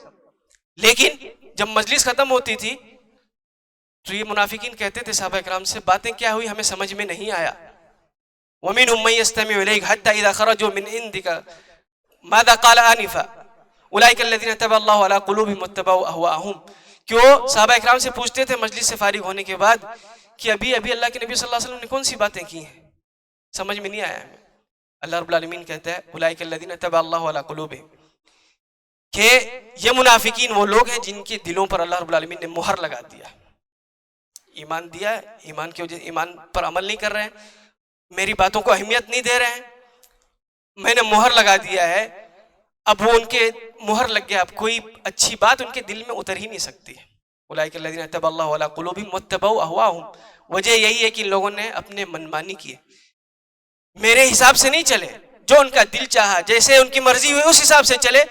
لیکن جب مجلس ختم ہوتی تھی تو یہ منافقین کہتے تھے صحابہ اکرام سے, باتیں کیا ہوئی ہمیں سمجھ میں نہیں آیا. وَمِنْهُمْ مَن يَسْتَمِعُ إِلَيْكَ حَتَّى إِذَا خَرَجُوا مِنْ عِنْدِكَ مَاذَا قَالَ آنِفًا أُولَٰئِكَ الَّذِينَ طَبَعَ اللَّهُ عَلَىٰ قُلُوبِهِمْ وَاتَّبَعُوا أَهْوَاءَهُمْ. کہ صحابہ اکرام سے پوچھتے تھے مجلس سے فارغ ہونے کے بعد کہ ابھی اللہ کے نبی صلی اللہ علیہ وسلم نے کون سی باتیں کی ہیں, سمجھ میں نہیں آیا ہمیں. اللہ رب العالمین کہتا ہے اولئک الذین طبع اللہ علی قلوبہم, کہ یہ منافقین وہ لوگ ہیں جن کے دلوں پر اللہ رب العالمین نے مہر لگا دیا. ایمان دیا ہے, ایمان کی وجہ ایمان پر عمل نہیں کر رہے ہیں, میری باتوں کو اہمیت نہیں دے رہے ہیں, میں نے مہر لگا دیا ہے. اب وہ ان کے مہر لگ گیا, اب کوئی اچھی بات ان کے دل میں اتر ہی نہیں سکتی. اولئک الذین طبع اللہ علی قلوبہم واتبعوا اہواءہم. وجہ یہی ہے کہ ان لوگوں نے اپنے منمانی کیے, میرے حساب سے نہیں چلے, جو ان کا دل چاہا, جیسے ان کی مرضی ہوئی اس حساب سے چلے.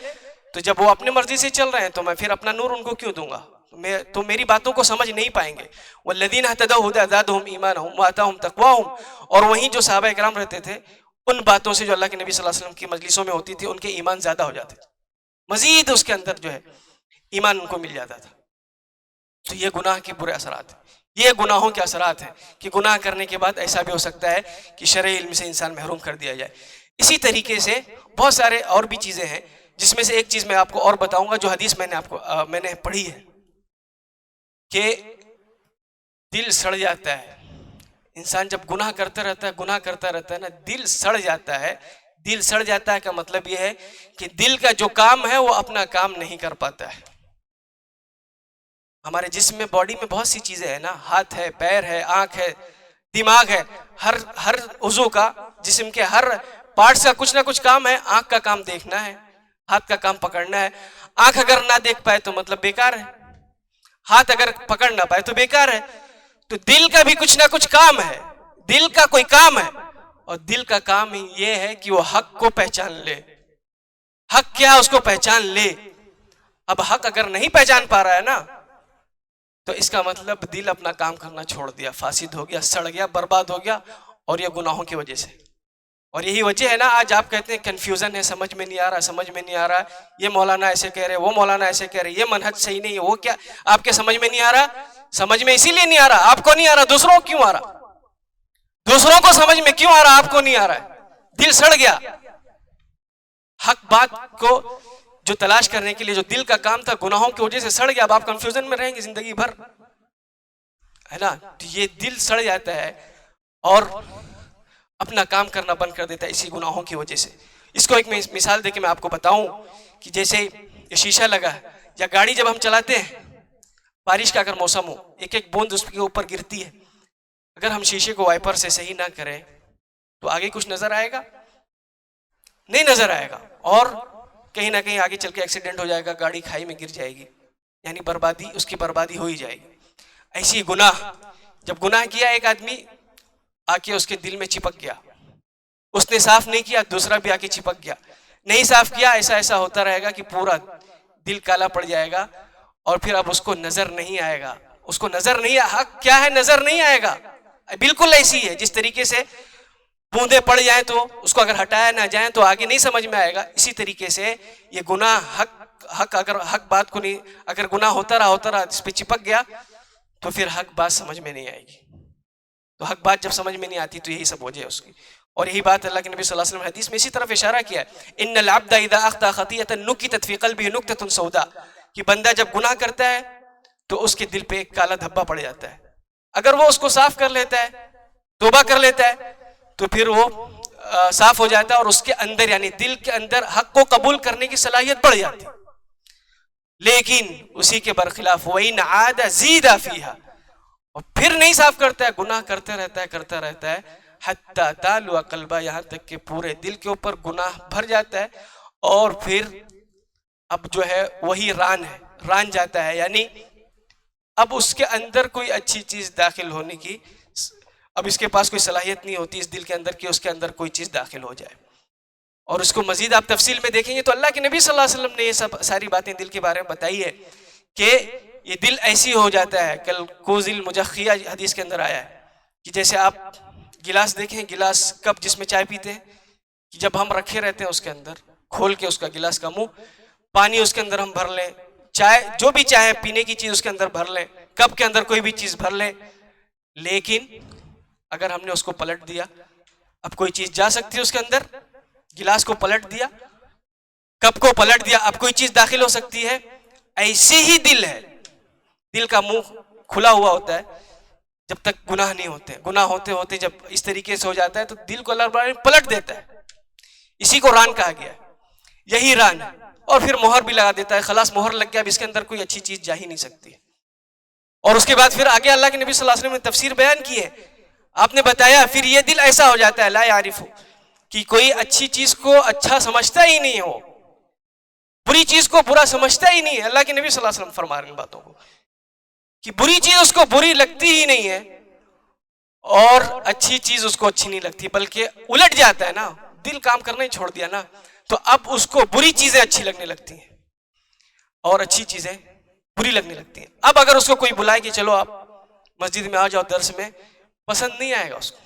تو جب وہ اپنے مرضی سے چل رہے ہیں تو میں پھر اپنا نور ان کو کیوں دوں گا؟ تو میری باتوں کو سمجھ نہیں پائیں گے. والذین اہتدوا ھدی زادھم ایمانا وآتاھم تقواھم. اور وہیں جو صحابہ کرام رہتے تھے, ان باتوں سے جو اللہ کے نبی صلی اللہ علیہ وسلم کی مجلسوں میں ہوتی تھی, ان کے ایمان زیادہ ہو جاتے تھے, مزید اس کے اندر جو ہے ایمان ان کو مل جاتا تھا. تو یہ گناہ کے برے اثرات ہیں, یہ گناہوں کے اثرات ہیں کہ گناہ کرنے کے بعد ایسا بھی ہو سکتا ہے کہ شرعی علم سے انسان محروم کر دیا جائے. اسی طریقے سے بہت سارے اور بھی چیزیں ہیں, جس میں سے ایک چیز میں آپ کو اور بتاؤں گا جو حدیث میں نے پڑھی ہے, کہ دل سڑ جاتا ہے. انسان جب گناہ کرتا رہتا ہے نا, دل سڑ جاتا ہے. دل سڑ جاتا ہے کا مطلب یہ ہے کہ دل کا جو کام ہے وہ اپنا کام نہیں کر پاتا ہے. ہمارے جسم میں, باڈی میں بہت سی چیزیں ہیں نا, ہاتھ ہے, پیر ہے, آنکھ ہے, دماغ ہے, ہر عضو کا, جسم کے ہر پارٹس کا کچھ نہ کچھ کام ہے. آنکھ کا کام دیکھنا ہے, ہاتھ کا کام پکڑنا ہے. آنکھ اگر نہ دیکھ پائے تو مطلب بیکار ہے, ہاتھ اگر پکڑ نہ پائے تو بیکار ہے. تو دل کا بھی کچھ نہ کچھ کام ہے, دل کا کوئی کام ہے, اور دل کا کام ہی یہ ہے کہ وہ حق کو پہچان لے. حق کیا ہے اس کو پہچان لے. اب حق اگر نہیں پہچان پا رہا ہے نا, تو اس کا مطلب دل اپنا کام کرنا چھوڑ دیا, فاسد ہو گیا, سڑ گیا, برباد ہو گیا, اور یہ گناہوں کی وجہ سے. اور یہی وجہ ہے نا آج آپ کہتے ہیں کنفیوژن ہے, سمجھ میں نہیں آ رہا, یہ مولانا ایسے کہہ رہے, وہ مولانا ایسے کہہ رہے, یہ منہج صحیح نہیں ہے, وہ کیا آپ کے سمجھ میں نہیں آ رہا. سمجھ میں اسی لیے نہیں آ رہا, آپ کو نہیں آ رہا, دوسروں کو کیوں آ رہا؟ دوسروں کو سمجھ میں کیوں آ رہا, آپ کو نہیں آ رہا ہے؟ دل سڑ گیا. حق بات کو جو تلاش کرنے کے لیے جو دل کا کام تھا گناہوں کی وجہ سے سڑ گیا. اب آپ کنفیوژن میں رہیں گے زندگی بھر, ہے نا. تو یہ دل سڑ جاتا ہے اور اپنا کام کرنا بند کر دیتا ہے اسی گناہوں کی وجہ سے. اس کو ایک مثال دے کے میں آپ کو بتاؤں کہ جیسے یہ شیشہ لگا ہے, یا گاڑی جب ہم چلاتے ہیں, بارش کا اگر موسم ہو, ایک ایک بوند اس کے اوپر گرتی ہے, اگر ہم شیشے کو وائپر سے صحیح نہ کریں تو آگے کچھ نظر آئے گا؟ نہیں نظر آئے گا, اور کہیں نہ کہیں آگے چل کے ایکسیڈنٹ ہو جائے گا, گاڑی کھائی میں گر جائے گی, یعنی بربادی, اس کی بربادی ہو ہی جائے گی. ایسی گناہ, جب گناہ کیا ایک آدمی, آ کے اس کے دل میں چپک گیا, اس نے صاف نہیں کیا, دوسرا بھی آ کے چپک گیا, نہیں صاف کیا, ایسا ہوتا رہے گا کہ پورا دل کالا پڑ جائے گا, اور پھر اب اس کو نظر نہیں آئے گا. اس کو نظر نہیں, حق کیا ہے نظر نہیں آئے گا. بالکل ایسی ہے جس طریقے سے بوندیں پڑ جائیں تو اس کو اگر ہٹایا نہ جائیں تو آگے نہیں سمجھ میں آئے گا, اسی طریقے سے یہ گناہ حق حق بات کو نہیں، اگر گناہ ہوتا رہا اس پہ چپک گیا تو پھر حق بات سمجھ میں نہیں آئے گی. تو حق بات جب سمجھ میں نہیں آتی تو یہی سب وجہ ہے اس کی. اور یہی بات اللہ کے نبی صلی اللہ علیہ وسلم نے حدیث میں اسی طرف اشارہ کیا ہے، ان العبد اذا اخطا خطیئۃ نکتت فی قلبہ نکتۃ سوداء، کہ بندہ جب گناہ کرتا ہے تو اس کے دل پہ ایک کالا دھبا پڑ جاتا ہے. اگر وہ اس کو صاف کر لیتا ہے، توبہ کر لیتا ہے، تو پھر وہ صاف ہو جاتا ہے اور اس کے اندر یعنی دل کے اندر حق کو قبول کرنے کی صلاحیت بڑھ جاتی ہے. لیکن اسی کے برخلاف وَإِنْ عَادَ زِيدَ فِيهَا، اور پھر نہیں صاف کرتا ہے، گناہ کرتا رہتا ہے حَتَّى تَعْلُوَ قَلْبَهُ، یہاں تک کہ پورے دل کے اوپر گناہ بھر جاتا ہے اور پھر اب جو ہے وہی ران جاتا ہے، یعنی اب اس کے اندر کوئی اچھی چیز داخل ہونے کی اب اس کے پاس کوئی صلاحیت نہیں ہوتی اس دل کے اندر کہ اس کے اندر کوئی چیز داخل ہو جائے. اور اس کو مزید آپ تفصیل میں دیکھیں گے تو اللہ کے نبی صلی اللہ علیہ وسلم نے یہ سب ساری باتیں دل کے بارے میں بتائی ہے کہ یہ دل ایسی ہو جاتا ہے، کل کوزل المجخیہ حدیث کے اندر آیا ہے کہ جیسے آپ گلاس دیکھیں، گلاس کپ جس میں چائے پیتے ہیں، کہ جب ہم رکھے رہتے ہیں اس کے اندر کھول کے اس کا گلاس کا منہ، پانی اس کے اندر ہم بھر لیں، چائے جو بھی چاہے پینے کی چیز اس کے اندر بھر لیں، کپ کے اندر کوئی بھی چیز بھر لیں، لیکن اگر ہم نے اس کو پلٹ دیا اب کوئی چیز جا سکتی ہے اس کے اندر؟ گلاس کو پلٹ دیا، کپ کو پلٹ دیا، اب کوئی چیز داخل ہو سکتی ہے؟ ایسے ہی دل ہے، دل کا منہ کھلا ہوا ہوتا ہے جب تک گناہ نہیں ہوتے. گناہ ہوتے ہوتے جب اس طریقے سے ہو جاتا ہے تو دل کو اللہ رب العالمین پلٹ دیتا ہے. اسی کو ران کہا گیا ہے، یہی ران ہے. اور پھر مہر بھی لگا دیتا ہے، خلاص مہر لگ گیا، اب اس کے اندر کوئی اچھی چیز جا ہی نہیں سکتی. اور اس کے بعد پھر آگے اللہ کے نبی صلی اللہ علیہ وسلم نے تفسیر بیان کی ہے، آپ نے بتایا پھر یہ دل ایسا ہو جاتا ہے لا یعرف، کہ کوئی اچھی چیز کو اچھا سمجھتا ہی نہیں ہو، بری چیز کو برا سمجھتا ہی نہیں ہے. اللہ کے نبی صلی اللہ علیہ وسلم فرما رہے ہیں ان باتوں کو کہ بری چیز اس کو بری لگتی ہی نہیں ہے اور اچھی چیز اس کو اچھی نہیں لگتی، بلکہ الٹ جاتا ہے نا، دل کام کرنا ہی چھوڑ دیا نا، تو اب اس کو بری چیزیں اچھی لگنے لگتی ہیں اور اچھی چیزیں بری لگنے لگتی ہیں. اب اگر اس کو کوئی بلائے کہ چلو آپ مسجد میں آ جاؤ درس میں، پسند نہیں آئے گا اس کو.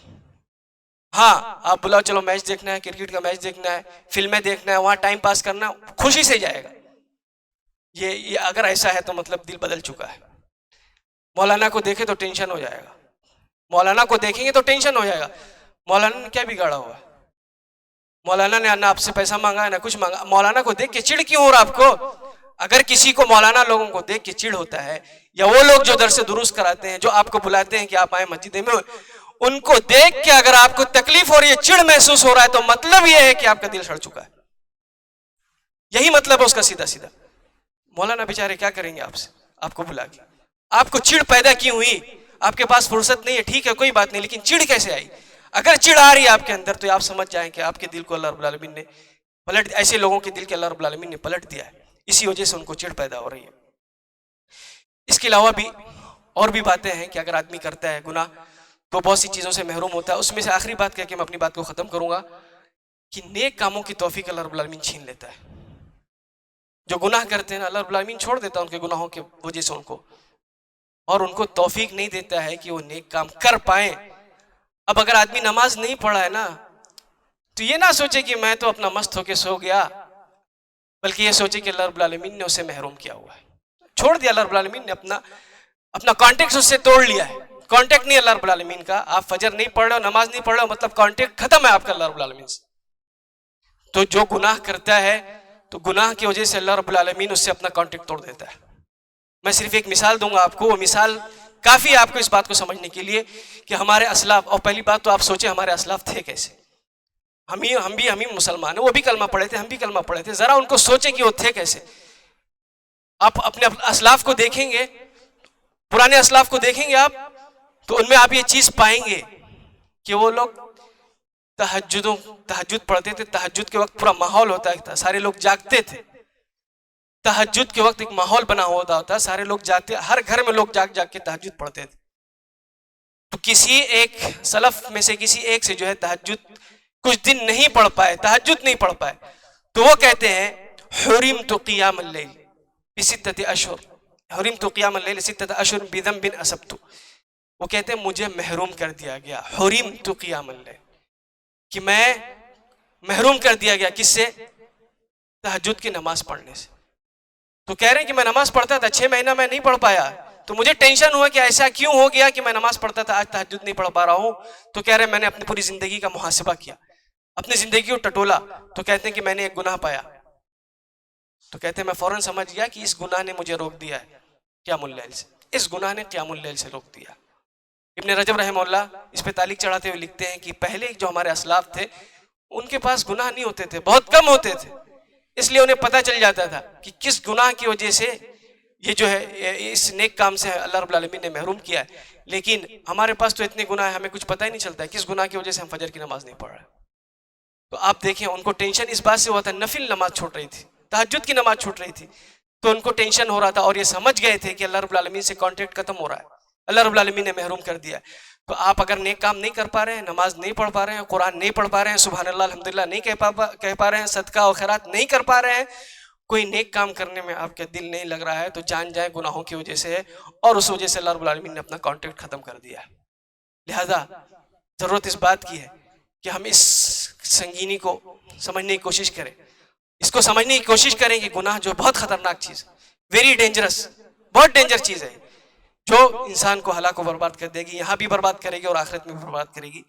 ہاں آپ بلاؤ چلو میچ دیکھنا ہے، کرکٹ کا میچ دیکھنا ہے، فلمیں دیکھنا ہے، وہاں ٹائم پاس کرنا ہے، خوشی سے جائے گا. یہ اگر ایسا ہے تو مطلب دل بدل چکا ہے. مولانا کو دیکھے تو ٹینشن ہو جائے گا، مولانا کو دیکھیں گے تو ٹینشن ہو جائے گا. مولانا نے کیا بگاڑا ہوا ہے؟ مولانا نے نہ آپ سے پیسہ مانگا ہے نہ کچھ مانگا. مولانا کو دیکھ کے چڑ کیوں ہو رہا آپ کو؟ اگر کسی کو مولانا لوگوں کو دیکھ کے چڑ ہوتا ہے، یا وہ لوگ جو درس درست کراتے ہیں، جو آپ کو بلاتے ہیں کہ آپ آئیں مسجد میں، ان کو دیکھ کے اگر آپ کو تکلیف ہو رہی ہے، چڑ محسوس ہو رہا ہے، تو مطلب یہ ہے کہ آپ کا دل سڑ چکا ہے. یہی مطلب ہے اس کا سیدھا سیدھا. مولانا بیچارے کیا کریں گے آپ سے، آپ کو بلا کے؟ آپ کو چڑ پیدا کی ہوئی، آپ کے پاس فرصت نہیں ہے، ٹھیک ہے کوئی بات نہیں، لیکن چڑ کیسے آئی؟ اگر چڑ آ رہی ہے آپ کے اندر تو آپ سمجھ جائیں کہ آپ کے دل کو اللہ رب العالمین نے پلٹ، ایسے لوگوں کے دل کے اللہ رب العالمین نے پلٹ دیا ہے، اسی وجہ سے ان کو چڑ پیدا ہو رہی ہے. اس کے علاوہ بھی اور بھی باتیں ہیں کہ اگر آدمی کرتا ہے گناہ تو بہت سی چیزوں سے محروم ہوتا ہے. اس میں سے آخری بات کہہ کے میں اپنی بات کو ختم کروں گا کہ نیک کاموں کی توفیق اللہ رب العالمین چھین لیتا ہے. جو گناہ کرتے ہیں نا، اللہ رب العالمین چھوڑ دیتا ہے ان کے گناہوں کی وجہ سے ان کو، اور ان کو توفیق نہیں دیتا ہے کہ وہ نیک کام کر پائیں. اب اگر آدمی نماز نہیں پڑھا ہے نا تو یہ نہ سوچے کہ میں تو اپنا مست ہو کے سو گیا، بلکہ یہ سوچے کہ اللہ رب العالمین نے اسے محروم کیا ہوا ہے، چھوڑ دیا. اللہ رب العالمین نے اپنا کانٹیکٹ اس سے توڑ لیا ہے. کانٹیکٹ نہیں اللہ رب العالمین کا. آپ فجر نہیں پڑھ رہے ہو، نماز نہیں پڑھ رہے ہو، مطلب کانٹیکٹ ختم ہے آپ کا اللہ رب العالمین سے. تو جو گناہ کرتا ہے تو گناہ کی وجہ سے اللہ رب العالمین اس سے اپنا کانٹیکٹ توڑ دیتا ہے. میں صرف ایک مثال دوں گا آپ کو، وہ مثال کافی ہے آپ کو اس بات کو سمجھنے کے لیے کہ ہمارے اسلاف، اور پہلی بات تو آپ سوچیں ہمارے اسلاف تھے کیسے. ہم بھی مسلمان ہیں، وہ بھی کلمہ پڑھے تھے، ہم بھی کلمہ پڑھے تھے. ذرا ان کو سوچیں کہ وہ تھے کیسے. آپ اپنے اسلاف کو دیکھیں گے، پرانے اسلاف کو دیکھیں گے آپ، تو ان میں آپ یہ چیز پائیں گے کہ وہ لوگ تہجد پڑھتے تھے. تہجد کے وقت پورا ماحول ہوتا ہے، سارے لوگ جاگتے تھے. تہجد کے وقت ایک ماحول بنا ہوتا تھا، سارے لوگ جاتے، ہر گھر میں لوگ جاگ جاگ کے تہجد پڑھتے تھے. تو کسی ایک سلف میں سے کسی ایک سے جو ہے تہجد کچھ دن نہیں پڑھ پائے، تہجد نہیں پڑھ پائے، تو وہ کہتے ہیں حرمت قیام اللیل بستۃ اشہر، حرمت قیام اللیل ستۃ اشہر بذنب اصبت. وہ کہتے ہیں مجھے محروم کر دیا گیا، حرمت قیام اللیل، کہ میں محروم کر دیا گیا کس سے؟ تہجد کی نماز پڑھنے سے. تو کہہ رہے ہیں کہ میں نماز پڑھتا تھا 6 مہینہ میں نہیں پڑھ پایا, تو مجھے ٹینشن ہوا کہ ایسا کیوں ہو گیا کہ میں نماز پڑھتا تھا آج تہجد نہیں پڑھ پا رہا ہوں. تو کہہ رہے ہیں میں نے اپنی پوری زندگی کا محاسبہ کیا, اپنی زندگی کو ٹٹولا, تو کہتے ہیں کہ میں نے ایک گناہ پایا. تو کہتے ہیں میں فوراً سمجھ گیا کہ اس گناہ نے مجھے روک دیا ہے قیام اللیل سے, اس گناہ نے قیام اللیل سے روک دیا. ابن رجب رحمہ اللہ اس پہ تعلیق چڑھاتے ہوئے لکھتے ہیں کہ پہلے جو ہمارے اسلاف تھے ان کے پاس گناہ نہیں ہوتے تھے, بہت کم ہوتے تھے, اس لیے انہیں پتہ چل جاتا تھا کہ کس گناہ کی وجہ سے یہ جو ہے اس نیک کام سے اللہ رب العالمین نے محروم کیا ہے. لیکن ہمارے پاس تو اتنے گناہ ہیں ہمیں کچھ پتہ ہی نہیں چلتا ہے کس گناہ کی وجہ سے ہم فجر کی نماز نہیں پڑھ رہے. تو آپ دیکھیں ان کو ٹینشن اس بات سے ہوا تھا, نفل نماز چھوٹ رہی تھی, تہجد کی نماز چھوٹ رہی تھی, تو ان کو ٹینشن ہو رہا تھا اور یہ سمجھ گئے تھے کہ اللہ رب العالمین سے کانٹیکٹ ختم ہو رہا ہے, اللہ رب العالمین نے محروم کر دیا ہے. تو آپ اگر نیک کام نہیں کر پا رہے ہیں, نماز نہیں پڑھ پا رہے ہیں, قرآن نہیں پڑھ پا رہے ہیں, سبحان اللہ الحمدللہ نہیں کہہ پا رہے ہیں, صدقہ و خیرات نہیں کر پا رہے ہیں, کوئی نیک کام کرنے میں آپ کا دل نہیں لگ رہا ہے, تو جان جائیں گناہوں کی وجہ سے ہے اور اس وجہ سے اللہ رب العالمین نے اپنا کانٹیکٹ ختم کر دیا ہے. لہذا ضرورت اس بات کی ہے کہ ہم اس سنگینی کو سمجھنے کی کوشش کریں, اس کو سمجھنے کی کوشش کریں کہ گناہ جو بہت خطرناک چیز, ویری ڈینجرس, بہت ڈینجر چیز ہے جو انسان کو ہلاک و برباد کر دے گی, یہاں بھی برباد کرے گی اور آخرت میں بھی برباد کرے گی.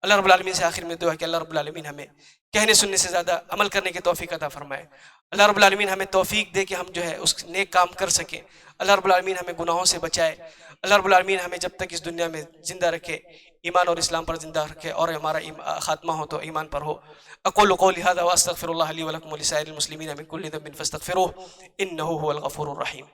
اللہ رب العالمین سے آخر میں دعا ہے کہ اللہ رب العالمین ہمیں کہنے سننے سے زیادہ عمل کرنے کی توفیق عطا فرمائے. اللہ رب العالمین ہمیں توفیق دے کہ ہم جو ہے اس نیک کام کر سکیں. اللہ رب العالمین ہمیں گناہوں سے بچائے. اللہ رب العالمین ہمیں جب تک اس دنیا میں زندہ رکھے ایمان اور اسلام پر زندہ رکھے, اور ہمارا خاتمہ ہو تو ایمان پر ہو. اقول قولی هذا واستغفر الله لي ولكم ولسائر المسلمين من كل ذنب فاستغفروه انه هو الغفور الرحيم.